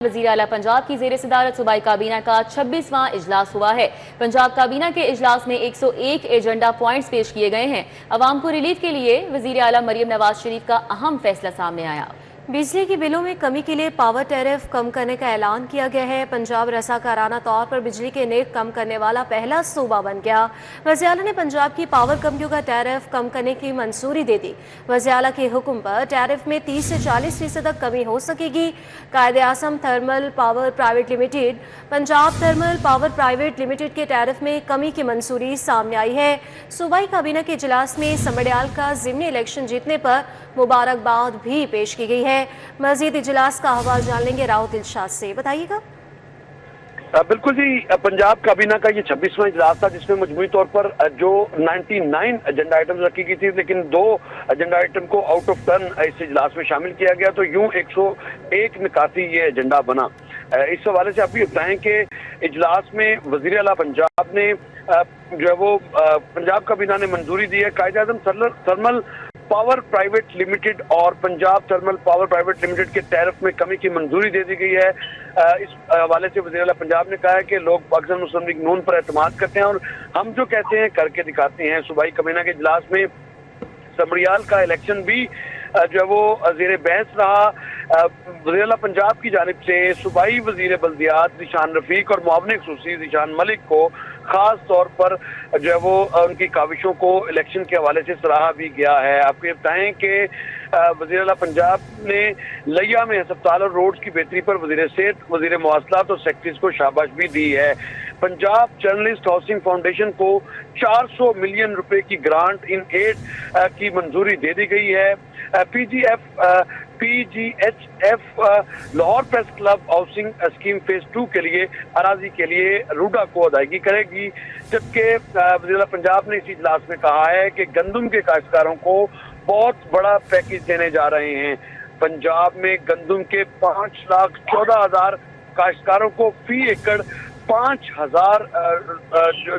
वज़ीर आला पंजाब की ज़ेर सदारत सूबाई काबीना का 26वां इजलास हुआ है। पंजाब काबीना के इजलास में 101 एजेंडा पॉइंट्स पेश किए गए हैं। अवाम को रिलीफ के लिए वज़ीर आला मरियम नवाज शरीफ का अहम फैसला सामने आया। बिजली के बिलों में कमी के लिए पावर टैरिफ कम करने का ऐलान किया गया है। पंजाब रसाकाराना तौर पर बिजली के नेट कम करने वाला पहला सूबा बन गया। वज़ीर आला ने पंजाब की पावर कंपनियों का टैरिफ कम करने की मंजूरी दे दी। वज़ीर आला के हुक्म पर टैरिफ में 30 से 40% तक कमी हो सकेगी। Quaid e Azam thermal power private limited Punjab thermal power private limited के टैरिफ में कमी की मंजूरी सामने आई है। सूबाई काबीना के इजलास में समड़ियाल का ज़िमनी इलेक्शन जीतने पर मुबारकबाद भी पेश की गई है। मजीद इजलास का अहवाल जान लेंगे राव दिलशाद से, बताइएगा। बिल्कुल जी, पंजाब काबीना का ये 26वां इजलास था जिसमें मजमूई तौर पर जो 99 एजेंडा आइटम रखी गई थी, लेकिन 2 एजेंडा आइटम को आउट ऑफ टर्न इस इजलास में शामिल किया गया, तो यूं 101 निकाती ये एजेंडा बना। इस हवाले से आप ये बताएं कि इजलास में वज़ीर आला पंजाब ने जो है वो पंजाब काबीना ने मंजूरी दी है कायदे-आज़म थर्मल पावर प्राइवेट लिमिटेड और Punjab thermal power private limited के टैरिफ में कमी की मंजूरी दे दी गई है। इस हवाले से वज़ीर आला पंजाब ने कहा है कि लोग पाकिस्तान मुस्लिम लीग नून पर एतमाद करते हैं और हम जो कहते हैं करके दिखाते हैं। सूबाई काबीना के इजलास में समड़ियाल का इलेक्शन भी जो है वो ज़ेर बहस रहा। वज़ीर आला पंजाब की जानिब से सूबाई वज़ीर बल्दियात ज़ीशान रफ़ीक और मुआविन ख़ुसूसी ज़ीशान मलिक को ख़ास तौर पर जो है वो उनकी काविशों को इलेक्शन के हवाले से सराहा भी गया है। आपको ये बताएं कि वज़ीर आला पंजाब ने लिया में अस्पताल और रोड्स की बेहतरी पर वज़ीर सेहत, वज़ीर मवासलात और सेक्रेटरीज को शाबाश भी दी है। पंजाब जर्नलिस्ट हाउसिंग फाउंडेशन को 400 मिलियन रुपए की ग्रांट इन एड की मंजूरी दे दी गई है। PGHF Lahore press club housing scheme phase 2 के लिए अराजी के लिए रूडा को अदायगी करेगी। जबकि वज़ीर पंजाब ने इस इजलास में कहा है कि गंदम के काश्तकारों को बहुत बड़ा पैकेज देने जा रहे हैं। पंजाब में गंदम के 5,14,000 काश्तकारों को फी एकड़ 5,000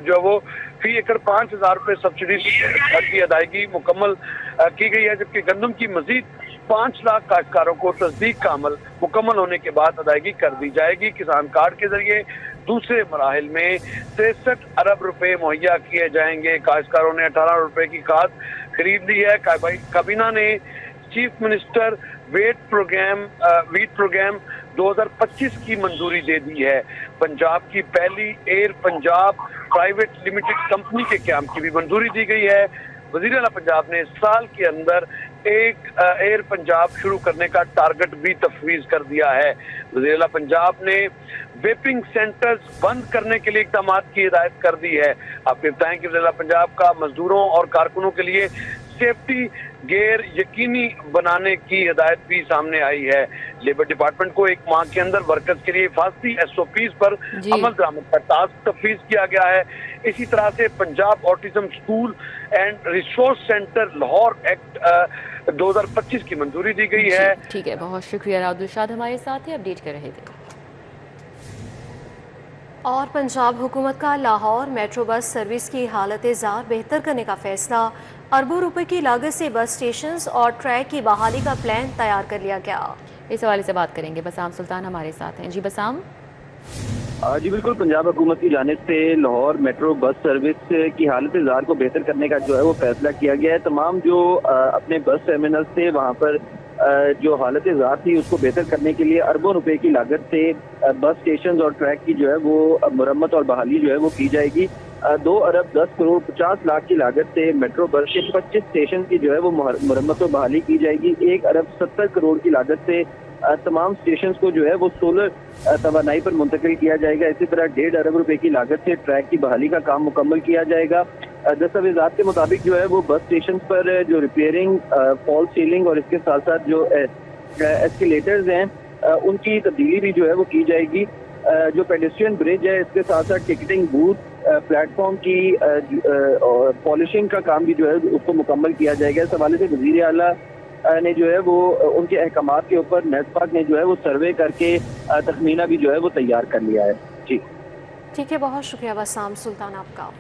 जो वो फी एकड़ 5,000 रुपए सब्सिडी की अदायगी मुकम्मल की गई है, जबकि गंदम की मजीद 5 लाख काश्तकारों को तस्दीक का अमल मुकम्मल होने के बाद अदायगी कर दी जाएगी। किसान कार्ड के जरिए दूसरे मराहिल में 63 अरब रुपए मुहैया किए जाएंगे। काश्तकारों ने 18 रुपए की खाद खरीद ली है। काबीना ने चीफ मिनिस्टर वीट प्रोग्राम 2025 की मंजूरी दे दी है। पंजाब की पहली air Punjab private limited company के क्याम की भी मंजूरी दी गई है। वज़ीर आला पंजाब ने साल के अंदर एक एयर पंजाब शुरू करने का टारगेट भी तफवीज़ कर दिया है। वज़ीर आला पंजाब ने वेपिंग सेंटर्स बंद करने के लिए इक़दाम की हिदायत कर दी है। आपको बताएं कि वज़ीर आला पंजाब का मजदूरों और कारकुनों के लिए सेफ्टी गेयर यकीनी बनाने की हिदायत भी सामने आई है। लेबर डिपार्टमेंट को 1 माह के अंदर वर्कर्स के लिए हिफाजती SOPs पर अमल दरामद का टास्क तफवीज़ किया गया है। इसी तरह से Punjab autism school and resource centre Lahore act 2025 की मंजूरी दी गई है। ठीक है, बहुत शुक्रिया राव दिलशाद हमारे साथ ही अपडेट कर रहे थे। और पंजाब हुकूमत का लाहौर मेट्रो बस सर्विस की हालत ज़ार बेहतर करने का फैसला। अरबों रुपए की लागत से बस स्टेशन और ट्रैक की बहाली का प्लान तैयार कर लिया गया। इस हवाले से बात करेंगे, बसाम सुल्तान हमारे साथ हैं। जी बसाम। जी बिल्कुल, पंजाब हुकूमत की जानिब से लाहौर मेट्रो बस सर्विस की हालत ज़ार को बेहतर करने का जो है वो फैसला किया गया है। तमाम जो अपने बस टर्मिनल थे वहाँ पर जो हालत ज़ार थी उसको बेहतर करने के लिए अरबों रुपए की लागत से बस स्टेशन और ट्रैक की जो है वो मुरम्मत और बहाली जो है वो की जाएगी। 2 अरब 10 करोड़ 50 लाख की लागत से मेट्रो बस के 25 स्टेशन की जो है वो मुरम्मत और बहाली की जाएगी। 1 अरब 70 करोड़ की लागत से तमाम स्टेशन को जो है वो सोलर तवानाई पर मुंतकिल किया जाएगा। इसी तरह 1.5 अरब रुपए की लागत से ट्रैक की बहाली का काम मुकम्मल किया जाएगा। दस्तावेजात के मुताबिक जो है वो बस स्टेशन पर जो रिपेयरिंग, फॉल सीलिंग और इसके साथ साथ जो एस्केलेटर्स हैं उनकी तब्दीली भी जो है वो की जाएगी। जो पेडेस्ट्रियन ब्रिज है इसके साथ साथ टिकटिंग बूथ, प्लेटफॉर्म की पॉलिशिंग का काम भी जो है उसको मुकम्मल किया जाएगा। इस हवाले से वज़ीर आला ने जो है वो उनके अहकामात के ऊपर नेस्पाक ने जो है वो सर्वे करके तखमीना भी जो है वो तैयार कर लिया है। जी ठीक है, बहुत शुक्रिया बसाम सुल्तान आपका।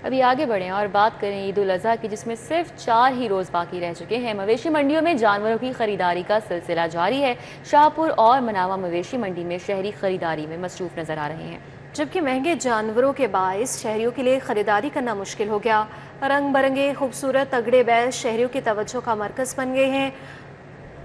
अभी आगे बढ़ें और बात करें ईद उल अज़हा की, जिसमें सिर्फ 4 ही रोज़ बाकी रह चुके हैं। मवेशी मंडियों में जानवरों की खरीदारी का सिलसिला जारी है। शाहपुर और मनावा मवेशी मंडी में शहरी खरीदारी में मसरूफ़ नज़र आ रहे हैं, जबकि महंगे जानवरों के बाइस शहरियों के लिए खरीदारी करना मुश्किल हो गया। रंग बरंगे खूबसूरत तगड़े बैल शहरियों की तवज्जो का मरकज़ बन गए हैं।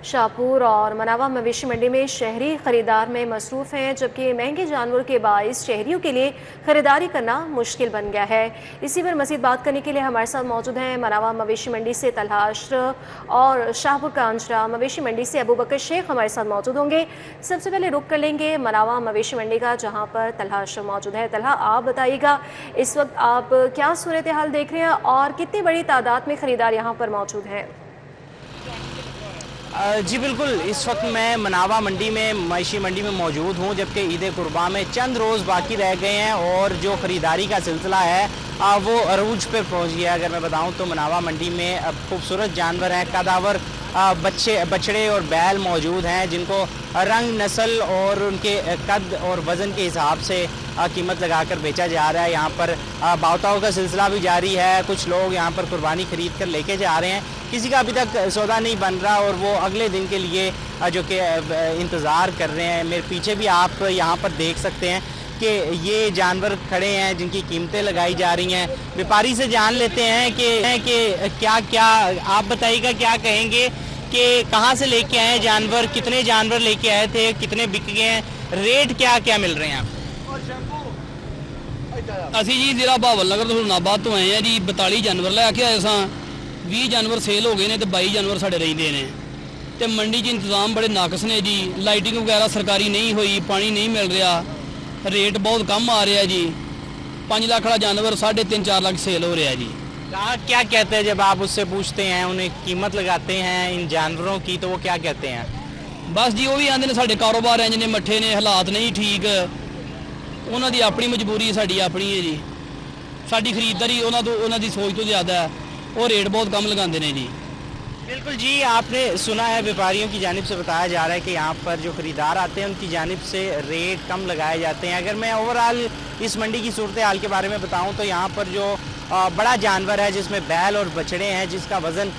शाहपुर और मनावा मवेशी मंडी में शहरी खरीदार में मसरूफ़ हैं, जबकि महंगे जानवरों के बाइस शहरियों के लिए खरीदारी करना मुश्किल बन गया है। इसी पर मज़ीद बात करने के लिए हमारे साथ मौजूद हैं मनावा मवेशी मंडी से तलहा अशरफ और शाहपुर कांजरा मवेशी मंडी से अबू बकर शेख हमारे साथ मौजूद होंगे। सबसे पहले रुख कर लेंगे मनावा मवेशी मंडी का, जहाँ पर तलहा अशरफ मौजूद है। तलहा, आप बताइएगा इस वक्त आप क्या सूरत हाल देख रहे हैं और कितनी बड़ी तादाद में ख़रीदार यहाँ पर मौजूद हैं? जी बिल्कुल, इस वक्त मैं मनावा मंडी में मवेशी मंडी में मौजूद हूँ, जबकि ईद कुर्बा में चंद रोज़ बाकी रह गए हैं और जो ख़रीदारी का सिलसिला है वो अरूज पर पहुँच गया। अगर मैं बताऊँ तो मनावा मंडी में अब खूबसूरत जानवर हैं, कदावर बछड़े और बैल मौजूद हैं, जिनको रंग, नस्ल और उनके कद और वज़न के हिसाब से कीमत लगाकर बेचा जा रहा है। यहाँ पर बावताओं का सिलसिला भी जारी है। कुछ लोग यहाँ पर कुर्बानी खरीद कर लेके जा रहे हैं। किसी का अभी तक सौदा नहीं बन रहा और वो अगले दिन के लिए जो कि इंतज़ार कर रहे हैं। मेरे पीछे भी आप यहाँ पर देख सकते हैं कि ये जानवर खड़े हैं जिनकी कीमतें लगाई जा रही हैं। व्यापारी से जान लेते हैं कि क्या क्या आप बताइएगा, क्या कहेंगे कि कहाँ से लेके आए हैं जानवर, कितने जानवर लेके आए थे, कितने बिक गए हैं, रेट क्या क्या मिल रहे हैं? ਅਸੀਂ ਜੀ ਜ਼ਿਲ੍ਹਾ ਬਹਾਵਲ ਨਗਰ ਤੋਂ ਹੁਸਨਾਬਾਦ ਤੋਂ ਆਏ ਆ ਜੀ। 42 ਜਾਨਵਰ ਲੈ ਕੇ ਆਏ ਸਾਂ। 20 ਜਾਨਵਰ ਸੇਲ ਹੋ ਗਏ ਨੇ ਤੇ 22 ਜਾਨਵਰ ਸਾਡੇ ਰਹਿੰਦੇ ਨੇ ਤੇ ਮੰਡੀ 'ਚ ਇੰਤਜ਼ਾਮ ਬੜੇ ਨਾਕਸ ਨੇ ਜੀ। ਲਾਈਟਿੰਗ ਵਗੈਰਾ ਸਰਕਾਰੀ ਨਹੀਂ ਹੋਈ, ਪਾਣੀ ਨਹੀਂ ਮਿਲ ਰਿਹਾ, ਰੇਟ ਬਹੁਤ ਕਮ ਆ ਰਿਹਾ ਜੀ। 5 ਲੱਖ ਵਾਲਾ जानवर 3.5-4 लाख सेल हो रहा है जी। क्या कहते हैं जब आप उससे पूछते हैं, उन्हें कीमत लगाते हैं इन जानवरों की, तो वो क्या कहते हैं? बस जी वो भी आते हैं साढ़े कारोबार इंज ने मट्ठे ने, हालात नहीं ठीक, उन्होंने अपनी मजबूरी है, साड़ी अपनी है जी। साड़ी खरीददारी उन्होंने सोच तो ज़्यादा है, वो रेट बहुत कम लगाते हैं जी। बिल्कुल जी, आपने सुना है व्यापारियों की जानिब से बताया जा रहा है कि यहाँ पर जो ख़रीदार आते हैं उनकी जानिब से रेट कम लगाए जाते हैं। अगर मैं ओवरऑल इस मंडी की सूरत हाल के बारे में बताऊँ तो यहाँ पर जो बड़ा जानवर है जिसमें बैल और बछड़े हैं, जिसका वज़न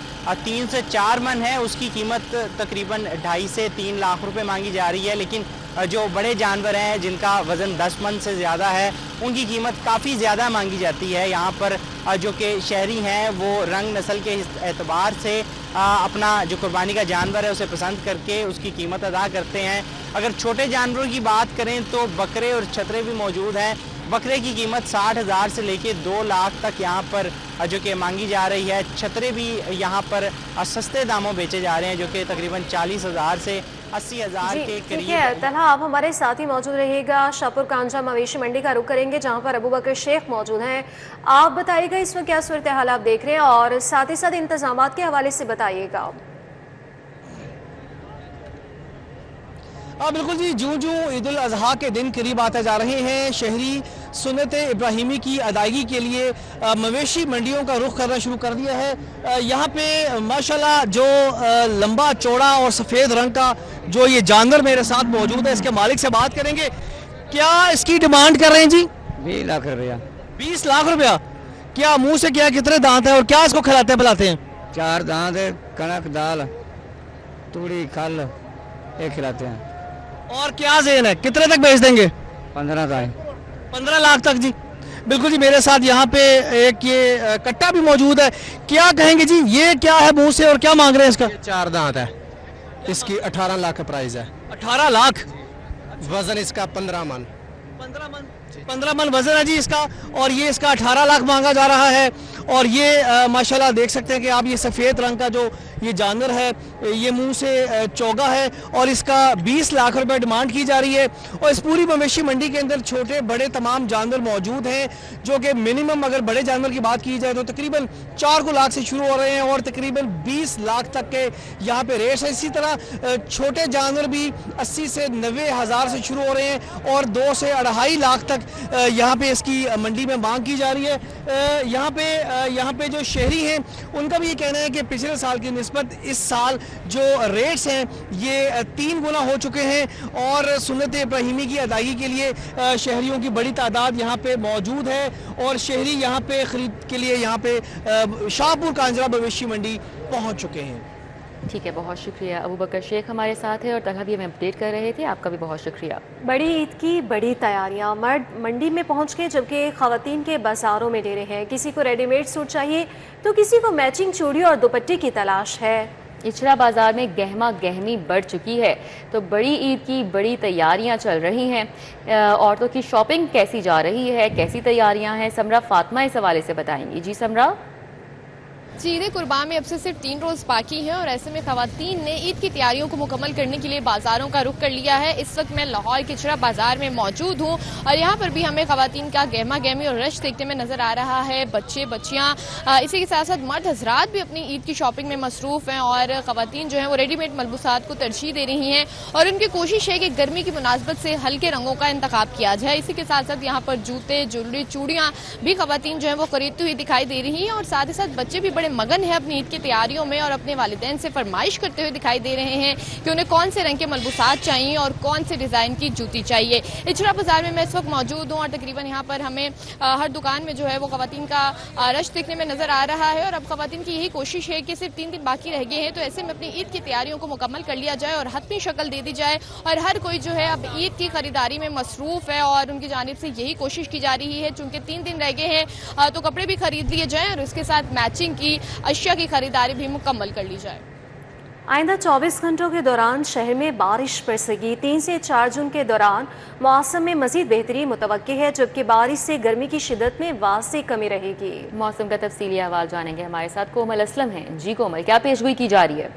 3 से 4 मन है, उसकी कीमत तकरीबन 2.5 से 3 लाख रुपए मांगी जा रही है। लेकिन जो बड़े जानवर हैं जिनका वज़न 10 मन से ज़्यादा है, उनकी कीमत काफ़ी ज़्यादा मांगी जाती है। यहाँ पर जो कि शहरी हैं वो रंग, नस्ल के एतबार से अपना जो कुर्बानी का जानवर है उसे पसंद करके उसकी कीमत अदा करते हैं। अगर छोटे जानवरों की बात करें तो बकरे और छतरे भी मौजूद हैं। बकरे की कीमत 60,000 से लेके 2 लाख तक यहाँ पर जो कि मांगी जा रही है। छतरे भी यहाँ पर सस्ते दामों बेचे जा रहे हैं, जो कि तकरीबन 40,000 से 80,000 के करीब है। तलहा, आप हमारे साथ ही मौजूद रहिएगा। शाहपुर कांजरा मवेशी मंडी का रुख करेंगे, जहाँ पर अबू बकर शेख मौजूद हैं। आप बताइएगा इस वक्त क्या सूरत हाल आप देख रहे हैं और साथ ही साथ इंतजामात के हवाले से बताइएगा। बिल्कुल जी, जूं जूं ईद उल अज़हा के दिन करीब आते जा रहे हैं, शहरी सुन्नत इब्राहिमी की अदायगी के लिए मवेशी मंडियों का रुख करना शुरू कर दिया है। यहाँ पे माशाल्लाह जो लंबा चौड़ा और सफ़ेद रंग का जो ये जानवर मेरे साथ मौजूद है, इसके मालिक से बात करेंगे। क्या इसकी डिमांड कर रहे हैं जी? 20 लाख रुपया। 20 लाख रुपया। क्या मुँह से क्या, कितने दांत हैं और क्या इसको खिलाते पिलाते हैं? 4 दांत है, कनक, दाल, तूड़ी, खल ये खिलाते हैं। और क्या ज़ेन है, कितने तक बेच देंगे? 15 का है। 15 लाख तक जी। बिल्कुल जी, मेरे साथ यहाँ पे एक ये कट्टा भी मौजूद है। क्या कहेंगे जी, ये क्या है मुंह से और क्या मांग रहे हैं इसका? 4 दांत है, इसकी 18 लाख का प्राइस है। 18 लाख। वजन इसका 15 मन। 15 मन वजन है जी इसका, और ये इसका 18 लाख मांगा जा रहा है। और ये माशाल्लाह देख सकते हैं कि आप ये सफ़ेद रंग का जो ये जानवर है, ये मुंह से चौगा है और इसका 20 लाख रुपए डिमांड की जा रही है। और इस पूरी मवेशी मंडी के अंदर छोटे बड़े तमाम जानवर मौजूद हैं, जो कि मिनिमम अगर बड़े जानवर की बात की जाए तो तकरीबन 4 लाख से शुरू हो रहे हैं और तकरीबन 20 लाख तक के यहाँ पे रेट्स है। इसी तरह छोटे जानवर भी 80 से 90 हज़ार से शुरू हो रहे हैं और 2 से 2.5 लाख तक यहाँ पे इसकी मंडी में मांग की जा रही है। यहाँ पे जो शहरी हैं उनका भी ये कहना है कि पिछले साल की निस्बत इस साल जो रेट्स हैं ये 3 गुना हो चुके हैं और सुन्नत इब्राहिमी की अदायगी के लिए शहरियों की बड़ी तादाद यहाँ पे मौजूद है और शहरी यहाँ पे खरीद के लिए यहाँ पे शाहपुर कांजरा मवेशी मंडी पहुँच चुके हैं। ठीक है, बहुत शुक्रिया। अबू बकर शेख हमारे साथ है और तलहा भी हमें अपडेट कर रहे थे, आपका भी बहुत शुक्रिया। बड़ी ईद की बड़ी तैयारियां, मर्द मंडी में पहुंच के जबकि खवातीन के बाजारों में डेरे हैं। किसी को रेडीमेड सूट चाहिए तो किसी को मैचिंग चूड़ी और दुपट्टे की तलाश है। इचरा बाजार में गहमा गहमी बढ़ चुकी है तो बड़ी ईद की बड़ी तैयारियां चल रही हैं। औरतों की शॉपिंग कैसी जा रही है, कैसी तैयारियां हैं, समरा फातिमा इस हवाले से बताएंगी। जी समरा। ईद कुर्बान में अब से सिर्फ 3 रोज बाकी हैं और ऐसे में खवातीन ने ईद की तैयारियों को मुकम्मल करने के लिए बाजारों का रुख कर लिया है। इस वक्त मैं लाहौर के इचरा बाजार में मौजूद हूँ और यहाँ पर भी हमें खवातीन का गहमा गहमी और रश देखने में नजर आ रहा है। बच्चे बच्चियाँ, इसी के साथ साथ मर्द हजरात भी अपनी ईद की शॉपिंग में मसरूफ हैं और खवातीन जो है वो रेडीमेड मलबूसात को तरजीह दे रही हैं और उनकी कोशिश है कि गर्मी की मुनासबत से हल्के रंगों का इंतखाब किया जाए। इसी के साथ साथ यहाँ पर जूते, ज्वेलरी, चूड़ियाँ भी खवातीन जो है वो खरीदती हुई दिखाई दे रही हैं और साथ ही साथ बच्चे भी बड़े मगन है अपनी ईद की तैयारियों में और अपने वालिदैन से फरमाइश करते हुए दिखाई दे रहे हैं कि उन्हें कौन से रंग के मलबूसात चाहिए और कौन से डिजाइन की जूती चाहिए। इचरा बाजार में मैं इस वक्त मौजूद हूँ और तकरीबन यहाँ पर हमें हर दुकान में जो है वो खवातीन का रश देखने में नजर आ रहा है और अब खवातीन की यही कोशिश है कि सिर्फ 3 दिन बाकी रह गए हैं तो ऐसे में अपनी ईद की तैयारियों को मुकम्मल कर लिया जाए और हतमी शक्ल दे दी जाए और हर कोई जो है अब ईद की खरीदारी में मसरूफ है और उनकी जानिब से यही कोशिश की जा रही है। चूंकि 3 दिन रह गए हैं तो कपड़े भी खरीद लिए जाएं और उसके साथ मैचिंग की अशिया की खरीदारी भी मुकम्मल कर ली जाए। आइंदा 24 घंटों के दौरान शहर में बारिश बरसेगी। 3 से 4 जून के दौरान मौसम में मजीद बेहतरी मुतवक्की है जबकि बारिश से गर्मी की शिद्दत में वाज़े कमी रहेगी। मौसम का तफसीली अहवाल जानेंगे, हमारे साथ कोमल असलम हैं। जी कोमल, क्या पेशगोई की जा रही है?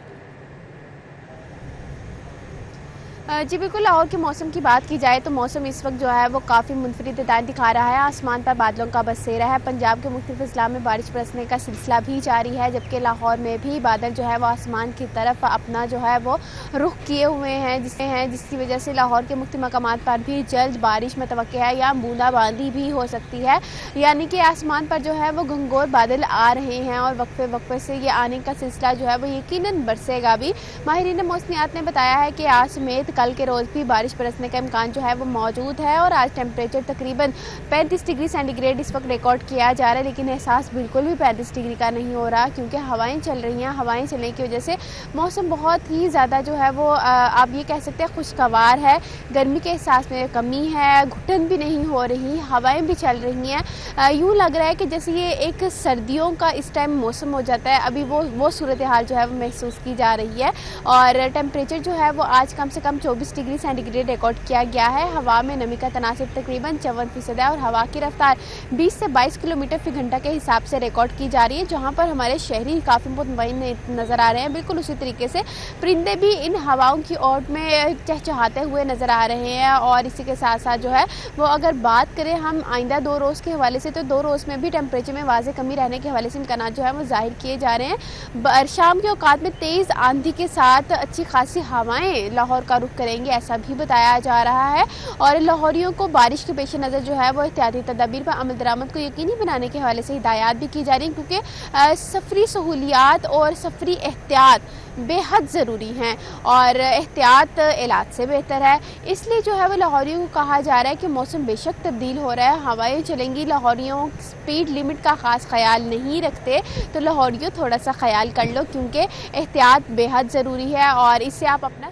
जी बिल्कुल, लाहौर के मौसम की बात की जाए तो मौसम इस वक्त जो है वो काफ़ी मुनफरिद हदायत दिखा रहा है। आसमान पर बादलों का बसेरा है। पंजाब के मुख्तलिफ अजला में बारिश बरसने का सिलसिला भी जारी है जबकि लाहौर में भी बादल जो है वो आसमान की तरफ अपना जो है वो रुख किए हुए हैं जिसकी वजह से लाहौर के मुख्तलिफ मकामात पर भी जल्द बारिश मुतवक्की है या बूंदाबांदी भी हो सकती है। यानी कि आसमान पर जो है वो घंघोर बादल आ रहे हैं और वक्फे वक्फे से ये आने का सिलसिला जो है वो यकीनन बरसेगा भी। माहिरीन मौसमियात ने बताया है कि आज समेत कल के रोज़ भी बारिश बरसने का इम्कान जो है वो मौजूद है और आज टेम्परेचर तकरीबन 35 डिग्री सेंटीग्रेड इस वक्त रिकॉर्ड किया जा रहा है लेकिन एहसास बिल्कुल भी 35 डिग्री का नहीं हो रहा क्योंकि हवाएं चल रही हैं। हवाएं चलने की वजह से मौसम बहुत ही ज़्यादा जो है वो आप ये कह सकते हैं खुशगवार है। गर्मी के एहसास में कमी है, घुटन भी नहीं हो रही, हवाएं भी चल रही हैं। यूँ लग रहा है कि जैसे ये एक सर्दियों का इस टाइम मौसम हो जाता है, अभी वो सूरत हाल जो है वो महसूस की जा रही है और टेम्परेचर जो है वो आज कम से कम 24 डिग्री सेंटीग्रेड रिकॉर्ड किया गया है। हवा में नमी का तनासिब तकरीबन 54% है और हवा की रफ्तार 20 से 22 किलोमीटर फी घंटा के हिसाब से रिकॉर्ड की जा रही है जहां पर हमारे शहरी काफ़ी मुतमईन नज़र आ रहे हैं। बिल्कुल उसी तरीके से परिंदे भी इन हवाओं की ओट में चहचहाते हुए नज़र आ रहे हैं और इसी के साथ साथ जो है वो अगर बात करें हम आइंदा 2 रोज़ के हवाले से तो 2 रोज़ में भी टेम्परेचर में वाज़े कमी रहने के हवाले से इम्कान जो है वो जाहिर किए जा रहे हैं। शाम के औकात में तेज़ आंधी के साथ अच्छी खासी हवाएं लाहौर का रुख करेंगी ऐसा भी बताया जा रहा है और लाहौरियों को बारिश के पेश नज़र जो है वो एहतियाती तदाबीर पर अमल दरामद को यकीनी बनाने के हवाले से हिदायत भी की जा रही है क्योंकि सफरी सहूलियात और सफरी एहतियात बेहद ज़रूरी हैं और एहतियात इलाज से बेहतर है। इसलिए जो है वो लाहौरियों को कहा जा रहा है कि मौसम बेशक तब्दील हो रहा है, हवाएं चलेंगी, लाहौरियों स्पीड लिमिट का ख़ास ख्याल नहीं रखते तो लाहौरियों थोड़ा सा ख्याल कर लो क्योंकि एहतियात बेहद ज़रूरी है और इससे आप अपना।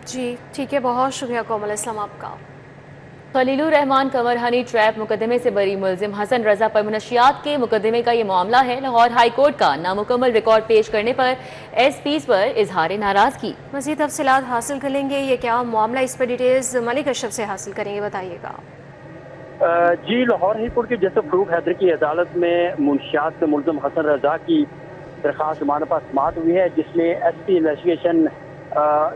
जी ठीक है, बहुत शुक्रिया कोमल इस्लाम आपका। खलीलुर रहमान कमर हनी ट्रैप मुकदमे से बरी मुलजिम हसन रजा पर मुनशियात के मुकदमे का ये मामला है। लाहौर हाई कोर्ट का नामुकम्मल रिकॉर्ड पेश करने पर एसपीज़ पर इजहार नाराजगी। मज़ीद तफसीलात हासिल कर लेंगे, ये क्या मामला, इस पर डिटेल्स मलिक अशरफ से हासिल करेंगे, बताइएगा। जी, लाहौर हाई कोर्ट के जस्टिस फरूक हैदर की अदालत में मुनशियात से मुलजिम हसन रजा की दरख्वास्त हमारे पास समाअत हुई है जिसमें एसपी इन्वेस्टिगेशन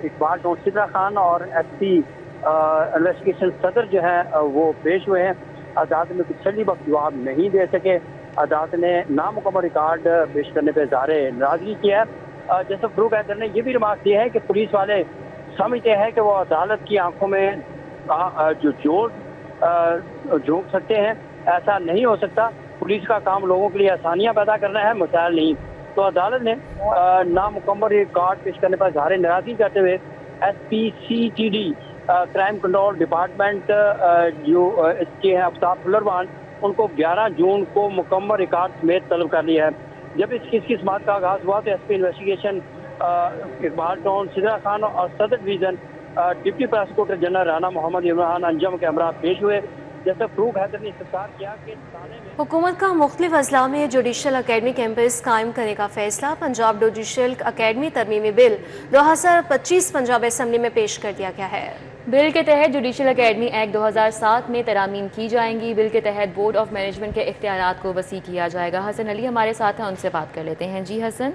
इकबाल सिद्रा खान और एसपी इन्वेस्टिगेशन सदर जो है वो पेश हुए हैं। अदालत में तसल्ली बख्श जवाब नहीं दे सके। अदालत ने नामुकम्मल रिकॉर्ड पेश करने पर इज़हार नाराजगी किया है। जैसे फरूक हैदर ने यह भी रिमार्क किया है कि पुलिस वाले समझते हैं कि वो अदालत की आंखों में जो जोर झोंक सकते हैं। ऐसा नहीं हो सकता। पुलिस का काम लोगों के लिए आसानियां पैदा करना है, मसाइल नहीं। तो अदालत ने नामुकम्मल रिकॉर्ड पेश करने पर इज़हार नाराज़गी करते हुए SPCTD क्राइम कंट्रोल डिपार्टमेंट जो इसके हैं आफ्ताब फुलरवान, उनको 11 जून को मुकम्मल रिकॉर्ड समेत तलब कर लिया है। जब इस केस की समाअत का आगाज़ हुआ तो SP investigation Iqbal town, Sidra Khan और Sadar division deputy prosecutor general Rana Muhammad Imran Anjum के हमरा पेश हुए। जैसे फरूक हैदर ने इस्तफसार किया कि थाने में हुकूमत का मुख्तलिफ अजला में जुडिशल अकेडमी कैंपस कायम करने का फैसला। पंजाब जुडिशल अकेडमी तरमीमी बिल 2025 पंजाब असम्बली में पेश कर दिया गया है। बिल के तहत जुडिशल अकेडमी एक्ट 2007 में तरामीम की जाएंगी। बिल के तहत बोर्ड ऑफ मैनेजमेंट के इख्तियारात को वसी किया जाएगा। हसन अली हमारे साथ हैं, उनसे बात कर लेते हैं। जी हसन।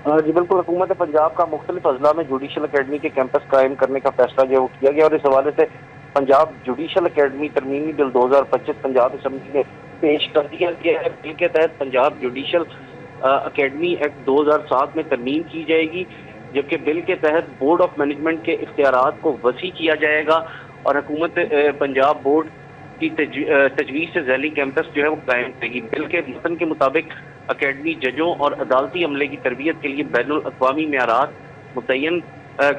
जी बिल्कुल, हुकूमत पंजाब का मुख्तलिफ अजला में जुडिशल अकेडमी के कैंपस कायम करने का फैसला जो किया गया और इस हवाले से पंजाब जुडिशल अकेडमी तरमीमी बिल 2025 पंजाब असम्बली में पेश कर दिया गया है। बिल के तहत पंजाब जुडिशल अकेडमी एक्ट 2007 में तरमीम की जाएगी, जबकि बिल के तहत बोर्ड ऑफ मैनेजमेंट के इख्तियारात को वसी किया जाएगा और हुकूमत पंजाब बोर्ड की तजवीज़ से झैली कैंपस जो है वो कायम करेगी। बिल के मतन के मुताबिक अकेडमी जजों और अदालती अमले की तरबियत के लिए बैनुल अक़वामी मेयारात मुतय्यन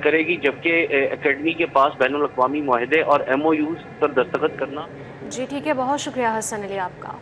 करेगी, जबकि अकेडमी के पास बैनुल अक़वामी मुआहदे और MOUs पर दस्तखत करना। जी ठीक है, बहुत शुक्रिया हसन अली आपका।